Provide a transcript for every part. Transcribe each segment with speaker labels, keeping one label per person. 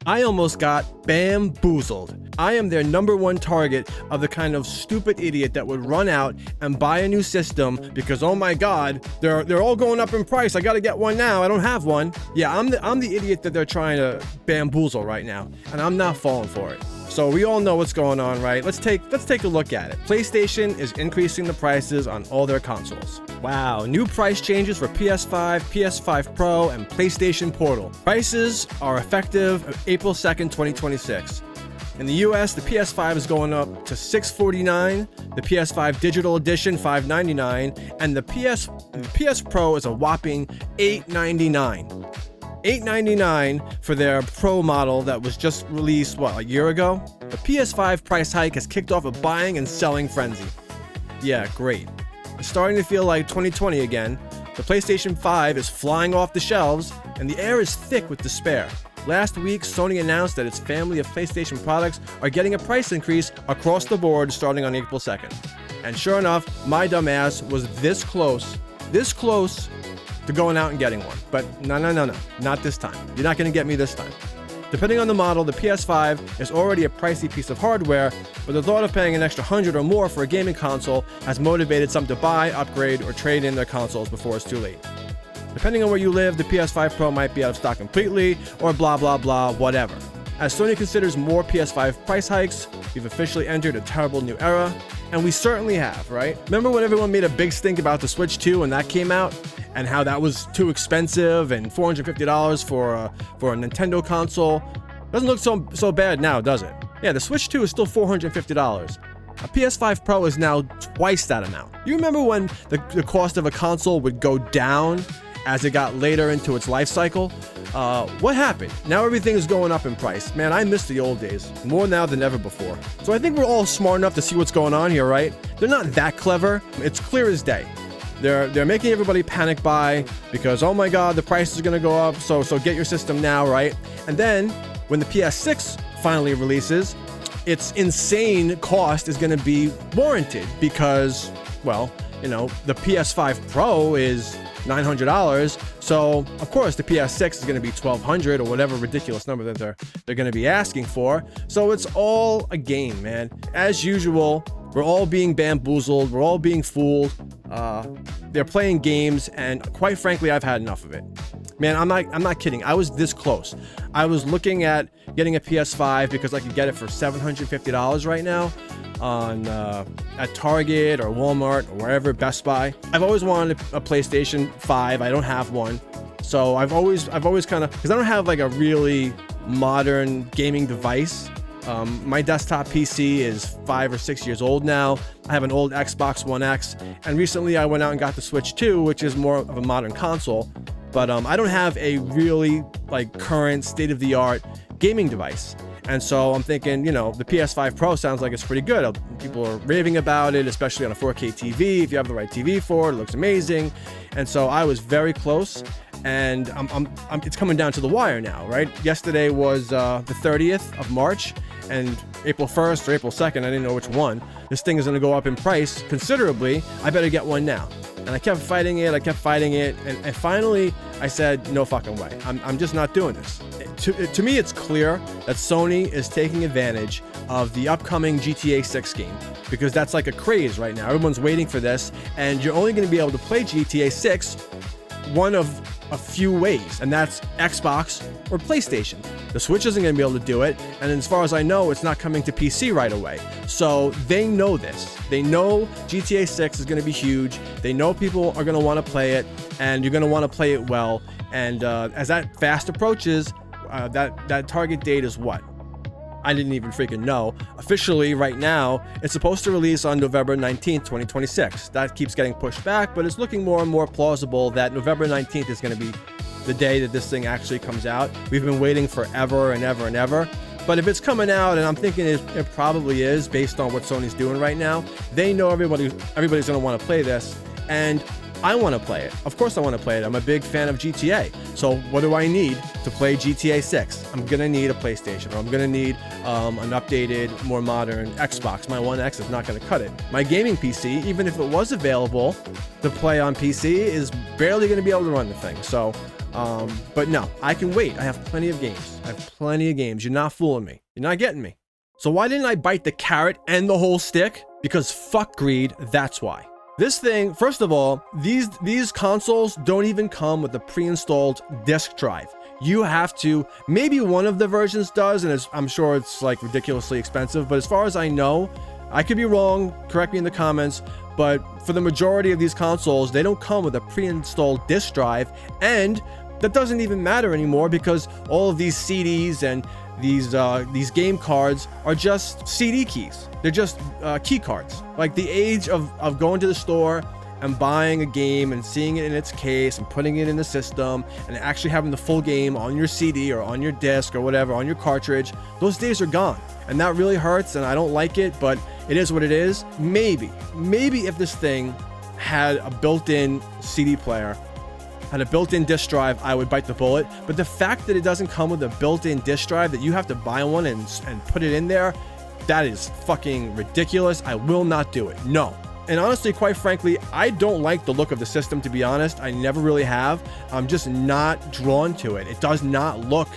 Speaker 1: I almost got bamboozled. I am their #1 target of the kind of stupid idiot that would run out and buy a new system because, oh my god, they're all going up in price. I gotta get one now. I don't have one. Yeah, I'm the idiot that they're trying to bamboozle right now, and I'm not falling for it. So we all know what's going on, right? Let's take a look at it. PlayStation is increasing the prices on all their consoles. Wow, new price changes for PS5, PS5 Pro, and PlayStation Portal. Prices are effective April 2nd, 2026. In the US, the PS5 is going up to $649, the PS5 Digital Edition $599, and the PS Pro is a whopping $899. $899 for their Pro model that was just released, a year ago? The PS5 price hike has kicked off a buying and selling frenzy. Yeah, great. It's starting to feel like 2020 again. The PlayStation 5 is flying off the shelves, and the air is thick with despair. Last week, Sony announced that its family of PlayStation products are getting a price increase across the board starting on April 2nd. And sure enough, my dumb ass was this close to going out and getting one. But no, not this time. You're not going to get me this time. Depending on the model, the PS5 is already a pricey piece of hardware, but the thought of paying an extra $100 or more for a gaming console has motivated some to buy, upgrade, or trade in their consoles before it's too late. Depending on where you live, the PS5 Pro might be out of stock completely, or blah blah blah, whatever. As Sony considers more PS5 price hikes, we've officially entered a terrible new era, and we certainly have, right? Remember when everyone made a big stink about the Switch 2 when that came out? And how that was too expensive and $450 for a Nintendo console? Doesn't look so bad now, does it? Yeah, the Switch 2 is still $450. A PS5 Pro is now twice that amount. You remember when the cost of a console would go down as it got later into its life cycle? What happened? Now everything is going up in price. Man, I miss the old days, more now than ever before. So I think we're all smart enough to see what's going on here, right? They're not that clever. It's clear as day. They're making everybody panic buy because, oh my god, the price is going to go up, so get your system now, right? And then when the PS6 finally releases, its insane cost is going to be warranted because, the PS5 Pro is $900, so of course the PS6 is going to be $1,200 or whatever ridiculous number that they're going to be asking for. So it's all a game, man. As usual, we're all being bamboozled, we're all being fooled. They're playing games, and quite frankly, I've had enough of it. Man, I'm not kidding. I was this close. I was looking at getting a PS5 because I could get it for $750 right now at Target or Walmart or wherever, Best Buy. I've always wanted a PlayStation 5. I don't have one. So I've always kind of, because I don't have like a really modern gaming device. My desktop PC is 5 or 6 years old now. I have an old Xbox One X, and recently I went out and got the Switch 2, which is more of a modern console. But I don't have a really current state-of-the-art gaming device. And so I'm thinking, the PS5 Pro sounds like it's pretty good. People are raving about it, especially on a 4K TV. If you have the right TV for it, it looks amazing. And so I was very close. And it's coming down to the wire now, right? Yesterday was the 30th of March, and April 1st or April 2nd, I didn't know which one. This thing is going to go up in price considerably. I better get one now. And I kept fighting it, and finally I said, no fucking way. I'm just not doing this. To me, it's clear that Sony is taking advantage of the upcoming GTA 6 game, because that's like a craze right now. Everyone's waiting for this, and you're only going to be able to play GTA 6 one of a few ways, and that's Xbox or PlayStation. The Switch isn't going to be able to do it, and as far as I know, it's not coming to PC right away. So they know this. They know GTA 6 is going to be huge. They know people are going to want to play it, and you're going to want to play it well. And as that fast approaches, that target date is what? I didn't even freaking know. Officially, right now, it's supposed to release on November 19th, 2026. That keeps getting pushed back, but it's looking more and more plausible that November 19th is going to be the day that this thing actually comes out. We've been waiting forever and ever and ever. But if it's coming out, and I'm thinking it probably is based on what Sony's doing right now, they know everybody's going to want to play this, and I want to play it. Of course I want to play it. I'm a big fan of GTA. So what do I need to play GTA 6? I'm going to need a PlayStation, or I'm going to need an updated, more modern Xbox. My One X is not going to cut it. My gaming PC, even if it was available to play on PC, is barely going to be able to run the thing. So But no, I can wait. I have plenty of games. You're not fooling me. You're not getting me. So why didn't I bite the carrot and the whole stick? Because fuck greed, that's why. This thing, first of all, these consoles don't even come with a pre-installed disk drive. You have to, maybe one of the versions does, and I'm sure it's like ridiculously expensive, but as far as I know, I could be wrong, correct me in the comments, but for the majority of these consoles, they don't come with a pre-installed disk drive, and that doesn't even matter anymore because all of these CDs and these game cards are just CD keys. They're just key cards. Like the age of going to the store and buying a game and seeing it in its case and putting it in the system and actually having the full game on your CD or on your disc or whatever, on your cartridge, those days are gone. And that really hurts, and I don't like it, but it is what it is. Maybe if this thing had a built-in CD player, had a built-in disk drive, I would bite the bullet. But the fact that it doesn't come with a built-in disk drive, that you have to buy one and put it in there, that is fucking ridiculous. I will not do it. No. And honestly, quite frankly, I don't like the look of the system, to be honest. I never really have. I'm just not drawn to it. It does not look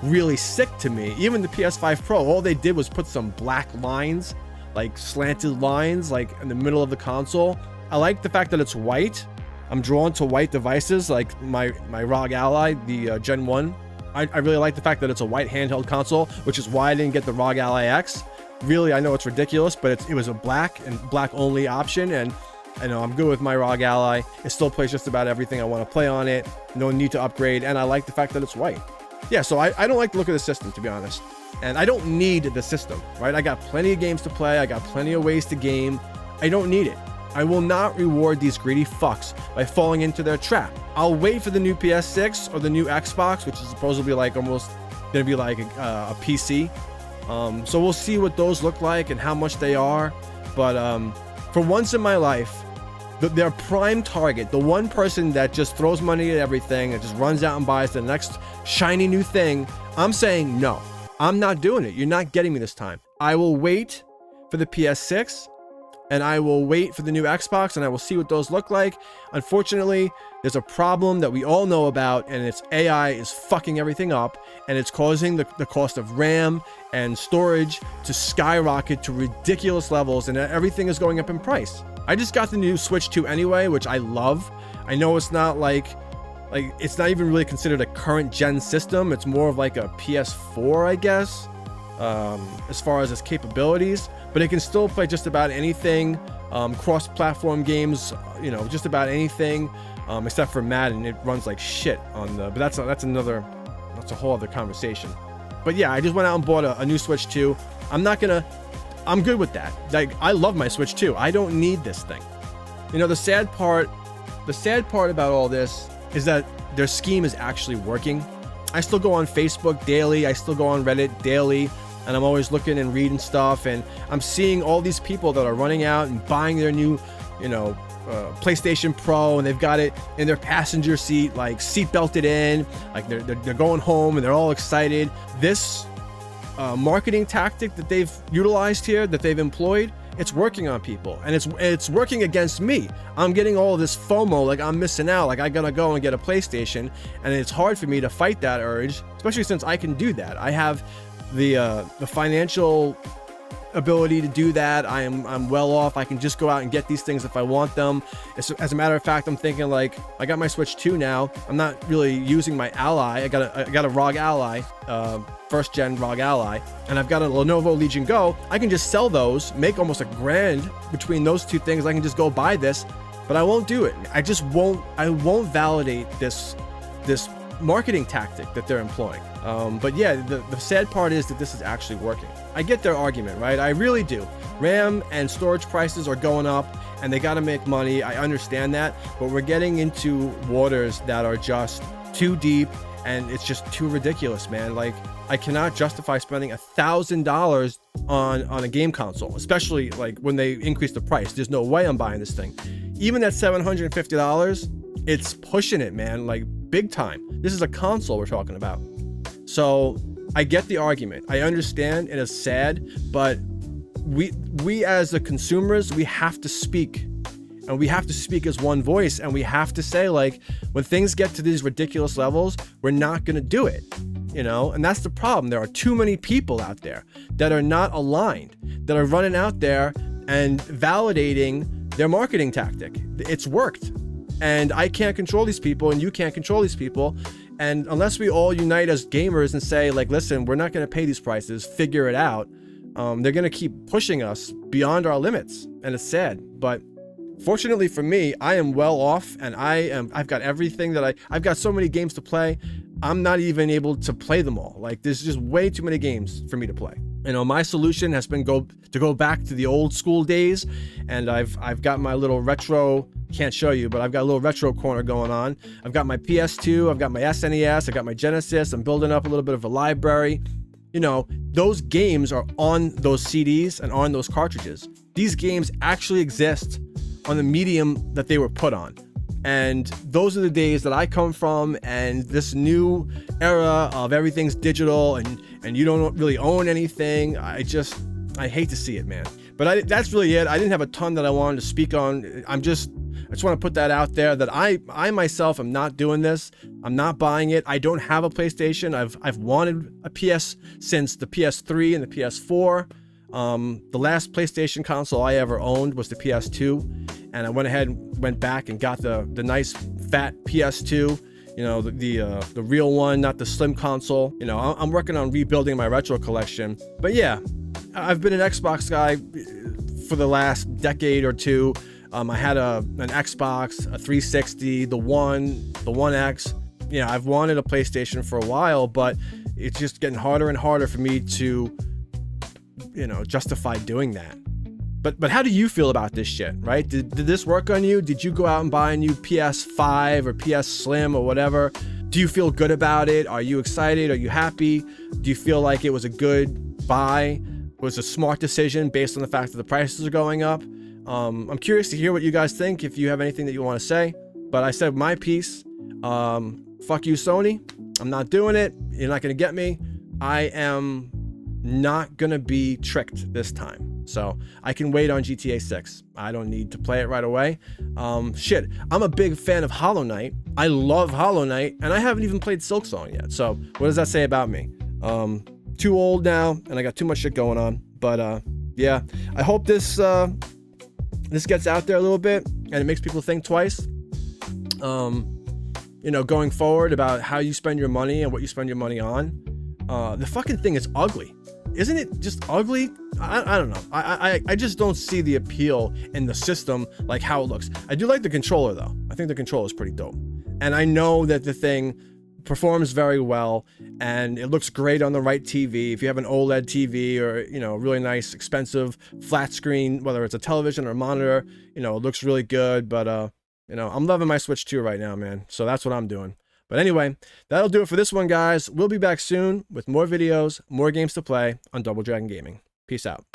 Speaker 1: really sick to me. Even the PS5 Pro, all they did was put some black lines, like slanted lines, like in the middle of the console. I like the fact that it's white. I'm drawn to white devices like my ROG Ally, the Gen 1. I really like the fact that it's a white handheld console, which is why I didn't get the ROG Ally X. Really, I know it's ridiculous, but it was a black and black only option, and I know I'm good with my ROG Ally. It still plays just about everything I want to play on it. No need to upgrade, and I like the fact that it's white. Yeah, so I don't like the look of the system, to be honest. And I don't need the system, right? I got plenty of games to play. I got plenty of ways to game. I don't need it. I will not reward these greedy fucks by falling into their trap. I'll wait for the new PS6 or the new Xbox, which is supposedly like almost gonna be like a PC. So we'll see what those look like and how much they are. But for once in my life, their prime target, the one person that just throws money at everything and just runs out and buys the next shiny new thing, I'm saying no. I'm not doing it. You're not getting me this time. I will wait for the PS6 and I will wait for the new Xbox and I will see what those look like. Unfortunately, there's a problem that we all know about, and it's AI is fucking everything up, and it's causing the cost of RAM and storage to skyrocket to ridiculous levels, and everything is going up in price. I just got the new Switch 2 anyway, which I love. I know it's not like it's not even really considered a current gen system. It's more of like a PS4, I guess, as far as its capabilities, but it can still play just about anything, cross-platform games, you know, just about anything, except for Madden. It runs like shit on the, but that's a whole other conversation. But yeah, I just went out and bought a new Switch 2. I'm good with that. Like, I love my Switch 2. I don't need this thing. You know, the sad part about all this is that their scheme is actually working. I still go on Facebook daily. I still go on Reddit daily, and I'm always looking and reading stuff, and I'm seeing all these people that are running out and buying their new, you know, PlayStation Pro, and they've got it in their passenger seat, like seat belted in, like they're going home and they're all excited. This marketing tactic that they've utilized here, that they've employed, it's working on people, and it's working against me. I'm getting all of this FOMO, like I'm missing out, like I gotta go and get a PlayStation, and it's hard for me to fight that urge, especially since I can do that. I have the financial ability to do that. I'm well off. I can just go out and get these things if I want them. As a matter of fact, I'm thinking, like, I got my Switch 2 now. I'm not really using my Ally. I got a ROG Ally, first gen ROG Ally, and I've got a Lenovo Legion Go. I can just sell those, make almost $1,000 between those two things. I can just go buy this, but I won't do it. I won't validate this marketing tactic that they're employing. But yeah, the sad part is that this is actually working. I get their argument, right? I really do. RAM and storage prices are going up, and they got to make money. I understand that, but we're getting into waters that are just too deep, and it's just too ridiculous, man. Like, I cannot justify spending $1,000 on a game console, especially like when they increase the price. There's no way I'm buying this thing. Even at $750, it's pushing it, man, like big time. This is a console we're talking about. So I get the argument. I understand it is sad, but we as the consumers, we have to speak, and and we have to speak as one voice, and we have to say, like, when things get to these ridiculous levels, we're not going to do it, you know? And that's the problem. There are too many people out there that are not aligned, that are running out there and validating their marketing tactic. It's worked, and I can't control these people, and you can't control these people. And unless we all unite as gamers and say, like, listen, we're not going to pay these prices, figure it out, they're going to keep pushing us beyond our limits. And it's sad. But fortunately for me, I am well off, and I've got everything that I've got so many games to play. I'm not even able to play them all. Like, there's just way too many games for me to play. You know, my solution has been to go back to the old school days, and I've got my little retro, can't show you, but I've got a little retro corner going on. I've got my PS2, I've got my SNES, I got my Genesis. I'm building up a little bit of a library. You know, those games are on those CDs and on those cartridges. These games actually exist on the medium that they were put on. And those are the days that I come from, and this new era of everything's digital and you don't really own anything. I hate to see it, man. But that's really it. I didn't have a ton that I wanted to speak on. I just want to put that out there that I myself am not doing this. I'm not buying it. I don't have a PlayStation. I've wanted a PS since the PS3 and the PS4. The last PlayStation console I ever owned was the PS2, and I went back and got the nice fat PS2. You know, the real one, not the slim console. You know, I'm working on rebuilding my retro collection. But yeah, I've been an Xbox guy for the last decade or two. I had an Xbox, a 360, the One, the One X. Yeah, I've wanted a PlayStation for a while, but it's just getting harder and harder for me to, you know, justify doing that. But how do you feel about this shit, right? Did this work on you? Did you go out and buy a new PS5 or PS Slim or whatever? Do you feel good about it? Are you excited? Are you happy? Do you feel like it was a good buy? Was a smart decision based on the fact that the prices are going up? I'm curious to hear what you guys think, if you have anything that you want to say. But I said my piece. Fuck you, Sony. I'm not doing it. You're not going to get me. I am not going to be tricked this time. So I can wait on GTA 6. I don't need to play it right away. Shit, I'm a big fan of Hollow Knight. I love Hollow Knight, and I haven't even played Silksong yet. So what does that say about me? Too old now, and I got too much shit going on. But yeah, I hope this gets out there a little bit, and it makes people think twice. You know, going forward about how you spend your money and what you spend your money on. The fucking thing is ugly. Isn't it just ugly? I don't know. I just don't see the appeal in the system, like how it looks. I do like the controller though. I think the controller is pretty dope. And I know that the thing performs very well, and it looks great on the right TV. If you have an OLED TV or, you know, really nice, expensive flat screen, whether it's a television or a monitor, you know, it looks really good. But, you know, I'm loving my Switch 2 right now, man. So that's what I'm doing. But anyway, that'll do it for this one, guys. We'll be back soon with more videos, more games to play on Double Dragon Gaming. Peace out.